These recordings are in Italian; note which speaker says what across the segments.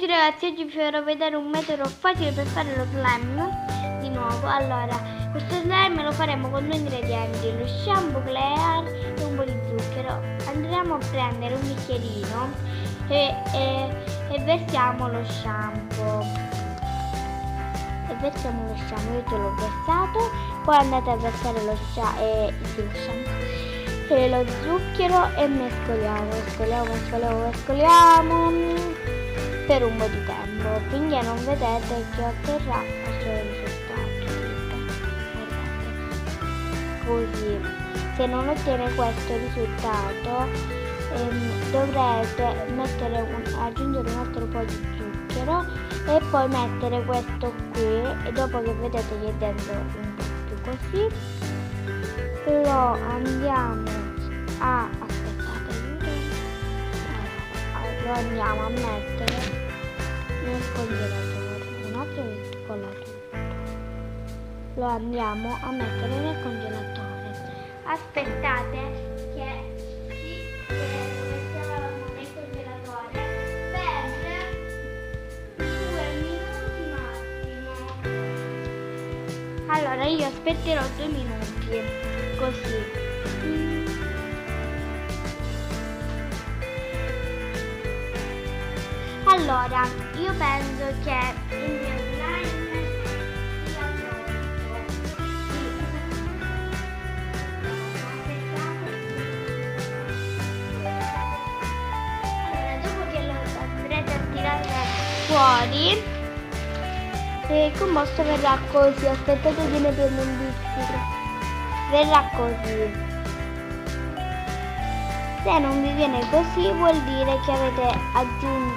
Speaker 1: Ragazzi, oggi vi farò vedere un metodo facile per fare lo slime di nuovo. Allora, questo slime lo faremo con due ingredienti: lo shampoo Clear e un po' di zucchero. Andremo a prendere un bicchierino e versiamo lo shampoo. Io te l'ho versato, poi andate a versare lo zucchero e mescoliamo per un po' di tempo, finché non vedete che otterrà questo risultato. Guardate, così. Se non ottiene questo risultato dovrete aggiungere un altro po' di zucchero e poi mettere questo qui, e dopo che vedete che è dentro un po' più così, lo andiamo a lo andiamo a mettere nel congelatore. Un attimo che scolla tutto. Lo andiamo a mettere nel congelatore. Aspettate che lo mettiamo nel congelatore per 2 minuti massimo. Allora io aspetterò 2 minuti così. Allora, io penso che il mio slime sia pronto. Allora, dopo che lo andrete a tirare fuori, il composto verrà così. Aspettate che ne prendo un bicchiere. Verrà così. Se non vi viene così vuol dire che avete aggiunto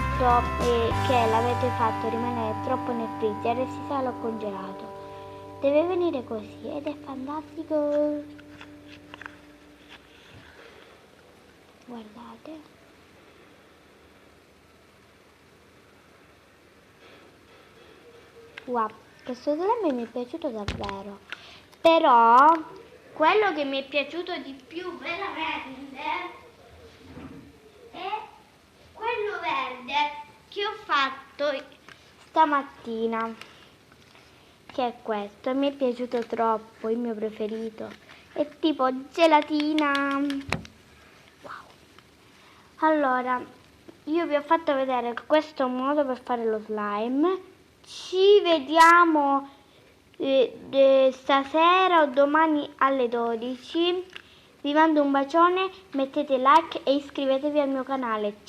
Speaker 1: e che l'avete fatto rimanere troppo nel freezer e si sa l'ho congelato. Deve venire così ed è fantastico. Guardate. Wow, questo slime mi è piaciuto davvero. Però quello che mi è piaciuto di più veramente è quello verde che ho fatto stamattina, che è questo. Mi è piaciuto troppo, il mio preferito, è tipo gelatina. Wow. Allora, io vi ho fatto vedere questo modo per fare lo slime. Ci vediamo stasera o domani alle 12. Vi mando un bacione, mettete like e iscrivetevi al mio canale.